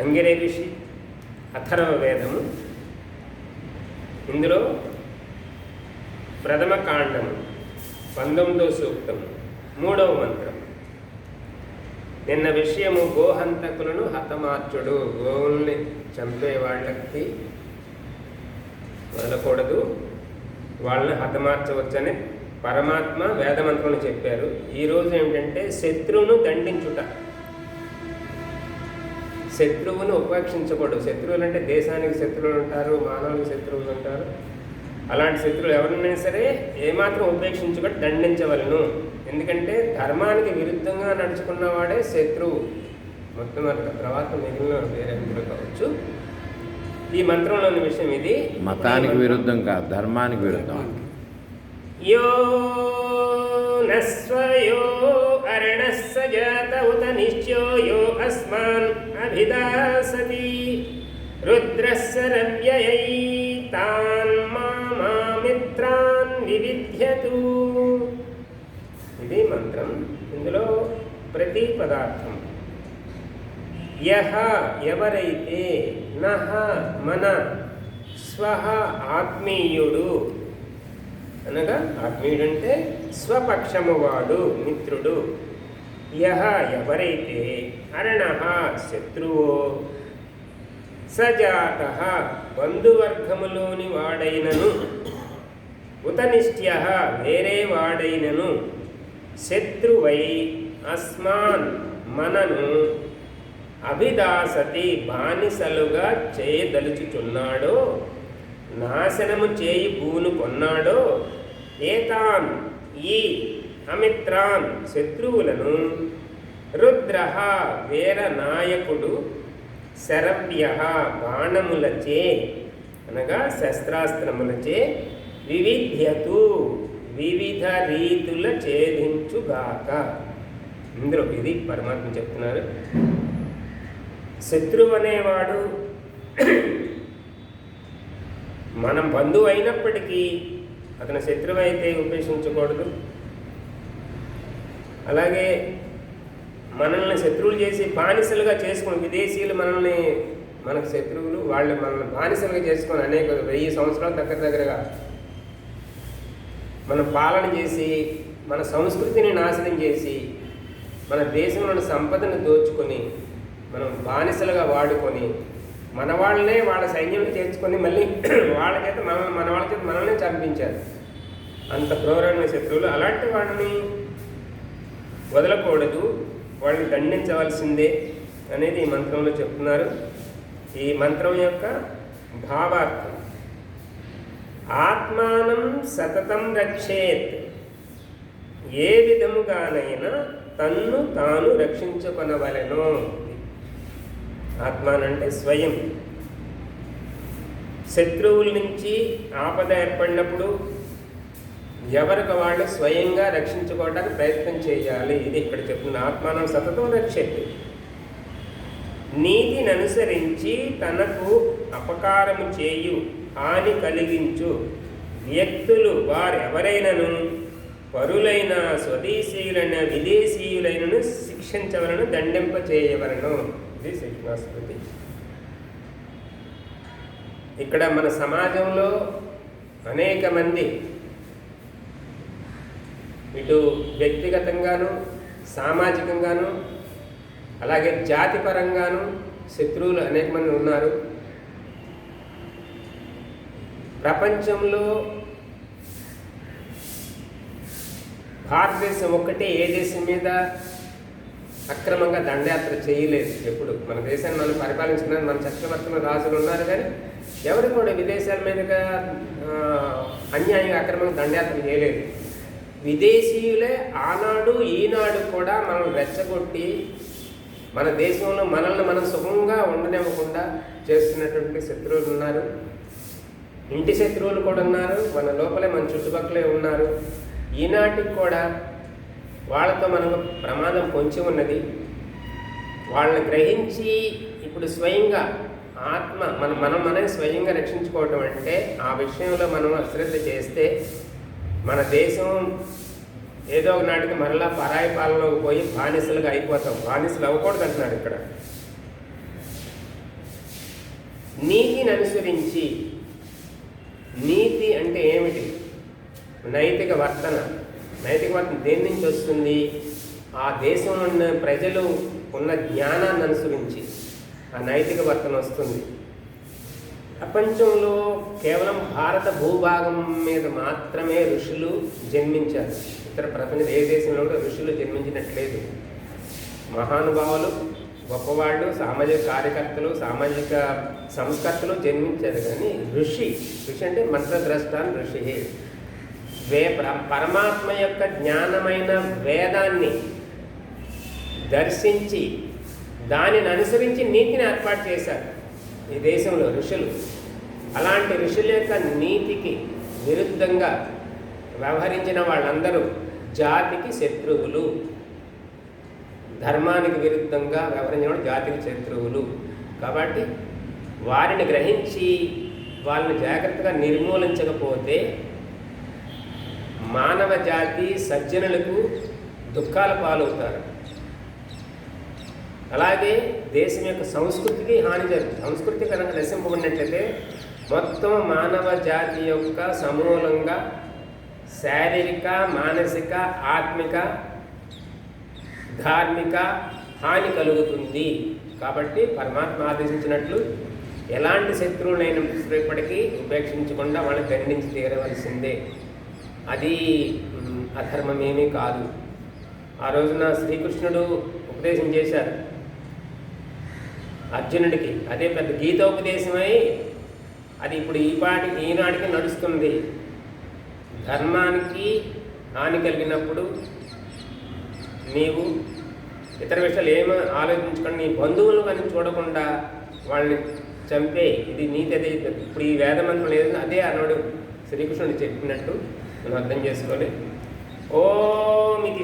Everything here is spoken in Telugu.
అంగిరే ఋషి, అథర్వ వేదము. ఇందులో ప్రథమ కాండము 19వ సూక్తం 3వ మంత్రం. నిన్న విషయము గోహంతకులను హతమార్చుడు. గోవుల్ని చంపే వాళ్ళకి వదలకూడదు, వాళ్ళని హతమార్చవచ్చని పరమాత్మ వేదమంత్రంలో చెప్పారు. ఈరోజు ఏమిటంటే శత్రువును దండించుట. శత్రువును ఉపేక్షించకూడదు. శత్రువులు అంటే దేశానికి శత్రువులు ఉంటారు, మానవునికి శత్రువులు ఉంటారు. అలాంటి శత్రువులు ఎవరినైనా సరే ఏమాత్రం ఉపేక్షించకుండా దండించవలను. ఎందుకంటే ధర్మానికి విరుద్ధంగా నడుచుకున్నవాడే శత్రువు. మొత్తం తర్వాత మిగిలిన వేరే కావచ్చు. ఈ మంత్రంలోని విషయం ఇది. మతానికి విరుద్ధం కాదు, ధర్మానికి విరుద్ధం. యో నస్వయో అరణస్స జాత ఉత నిశ్చో యో అస్మాన్ అభిదాసతి రుద్రస్స రవ్యయై తాన్ మామిత్రాన్ వివిధ్యతు. ఇది మంత్రం. ఇందులో ప్రతి పదార్థం యహ ఎవరైతే, నహ మన, స్వహ ఆత్మీయుడు అనగా ఆత్మీయుడు అంటే స్వపక్షము వాడు, మిత్రుడు. యహ ఎవరైతే, అరణః శత్రువో, సజాతః బంధువర్గములోని వాడైనను, ఉతనిష్ట్యః వేరే వాడైనను, శత్రువై అస్మాన్ మనను, అభిదాసతి బానిసలుగా చేయదలుచుచున్నాడో, నాశనము చేయి భూను కొన్నాడో, ఏతాన్ ఈ అమిత్రాన్ శత్రువులను, రుద్రః వీర నాయకుడు, శరవ్యః బాణములచే అనగా శస్త్రాస్త్రములచే, వివిధ్యతు వివిధ రీతుల ఛేదించుగాక. ఇందులో ఇది పరమాత్మ చెప్తున్నారు. శత్రువు అనేవాడు మనం బంధువు అయినప్పటికీ అతను శత్రువు అయితే ఉపేక్షించకూడదు. అలాగే మనల్ని శత్రువులు చేసి బానిసలుగా చేసుకుని, విదేశీయులు మనకు శత్రువులు, వాళ్ళు మనల్ని బానిసలుగా చేసుకొని అనేక 1000 సంవత్సరాల దగ్గరగా మనం పాలన చేసి, మన సంస్కృతిని నాశనం చేసి, మన దేశంలోని సంపదను దోచుకొని, మనం బానిసలుగా వాడుకొని, మన వాళ్ళనే వాళ్ళ సైన్యం చేర్చుకొని మళ్ళీ వాళ్ళ చేత మన వాళ్ళ చేత మనల్ని చంపించారు. అంత క్రూరమైన శత్రువులు. అలాంటి వాళ్ళని వదలకూడదు, వాళ్ళని దండించవలసిందే అనేది ఈ మంత్రంలో చెప్తున్నారు. ఈ మంత్రం యొక్క భావార్థం: ఆత్మానం సతతం రక్షేత్. ఏ విధముగానైనా తన్ను తాను రక్షించుకొనవలెను. ఆత్మానంటే స్వయం. శత్రువుల నుంచి ఆపద ఏర్పడినప్పుడు ఎవరికి వాళ్ళు స్వయంగా రక్షించుకోవడానికి ప్రయత్నం చేయాలి. ఇది ఇక్కడ చెప్తున్న ఆత్మానం సతతం రక్షేత్. నీతిని అనుసరించి తనకు అపకారము చేయు, హాని కలిగించు వ్యక్తులు వారెవరైనను, పరులైన స్వదేశీయులైన విదేశీయులైనను శిక్షించవలను, దండింప చేయవలను. ఇది శిక్షణాస్మృతి. ఇక్కడ మన సమాజంలో అనేక మంది ఇటు వ్యక్తిగతంగాను, సామాజికంగాను, అలాగే జాతిపరంగాను శత్రువులు అనేక మంది ఉన్నారు. ప్రపంచంలో భారతదేశం ఒక్కటే ఏ దేశం మీద అక్రమంగా దండయాత్ర చేయలేదు. ఎప్పుడు మన దేశాన్ని మనం పరిపాలించుకున్నాను, మన చక్రవర్తులు రాజులు ఉన్నారు, కానీ ఎవరు కూడా విదేశాల మీదుగా అన్యాయంగా అక్రమంగా దండయాత్ర చేయలేదు. విదేశీయులే ఆనాడు ఈనాడు కూడా మనం రెచ్చగొట్టి మన దేశంలో మనల్ని మనం సుఖంగా ఉండనివ్వకుండా చేస్తున్నటువంటి శత్రువులు ఉన్నారు. ఇంటి శత్రువులు కూడా ఉన్నారు, మన లోపలే మన చుట్టుపక్కలే ఉన్నారు. ఈనాటికి కూడా వాళ్ళతో మనకు ప్రమాదం పొంచి ఉన్నది. వాళ్ళని గ్రహించి ఇప్పుడు స్వయంగా ఆత్మ మనం స్వయంగా రక్షించుకోవటం అంటే ఆ విషయంలో మనం అశ్రద్ధ చేస్తే మన దేశం ఏదో ఒక నాటికి మరలా పరాయి పాలనలోకి పోయి బానిసలుగా అయిపోతాం. బానిసలు అవ్వకూడదు అంటున్నారు ఇక్కడ. నీతిని అనుసరించి. నీతి అంటే ఏమిటి? నైతిక వర్తన. నైతిక వర్తన దేని నుంచి వస్తుంది? ఆ దేశంలో ఉన్న ప్రజలు ఉన్న జ్ఞానాన్ని అనుసరించి ఆ నైతిక వర్తన వస్తుంది. ప్రపంచంలో కేవలం భారత భూభాగం మీద మాత్రమే ఋషులు జన్మించారు. ఇతర ప్రపంచ ఏ దేశంలో కూడా ఋషులు జన్మించినట్లేదు. మహానుభావులు, గొప్పవాళ్ళు, సామాజిక కార్యకర్తలు, సామాజిక సంస్కర్తలు జన్మించారు. కానీ ఋషి అంటే మంత్రద్రష్ట ఋషి. పరమాత్మ యొక్క జ్ఞానమైన వేదాన్ని దర్శించి దానిని అనుసరించి నీతిని ఏర్పాటు చేశారు ఈ దేశంలో ఋషులు. అలాంటి ఋషుల యొక్క నీతికి విరుద్ధంగా వ్యవహరించిన వాళ్ళందరూ జాతికి శత్రువులు. ధర్మానికి విరుద్ధంగా వ్యవహరించిన వాళ్ళు జాతికి శత్రువులు. కాబట్టి వారిని గ్రహించి వాళ్ళని జాగ్రత్తగా నిర్మూలించకపోతే మానవ జాతి సజ్జనులకు దుఃఖాల పాలవుతారు. అలాగే దేశం యొక్క సంస్కృతికి హాని జరుగుతుంది. సంస్కృతి కనుక నశింపబడినట్లయితే మొత్తం మానవ జాతి యొక్క సమూలంగా శారీరక, మానసిక, ఆత్మిక, ధార్మిక హాని కలుగుతుంది. కాబట్టి పరమాత్మ ఆదేశించినట్లు ఎలాంటి శత్రువులైనప్పటికీ ఉపేక్షించకుండా వాళ్ళని ఖండించి తీరవలసిందే. అది అధర్మమేమీ కాదు. ఆ రోజున శ్రీకృష్ణుడు ఉపదేశం చేశారు అర్జునుడికి. అదే పెద్ద గీతోపదేశమై అది ఇప్పుడు ఈనాటికి నడుస్తుంది. ధర్మానికి హాని కలిగినప్పుడు నీవు ఇతర విషయాలు ఏమీ ఆలోచించకుండా నీ బంధువులు కానీ చూడకుండా వాళ్ళని చంపే. ఇది నీతి. అదే ఇప్పుడు ఈ వేదమంత్రం లేదు, అదే అన్నాడు శ్రీకృష్ణుడు చెప్పినట్టు మనం అర్థం చేసుకోవాలి. ఓం ఇది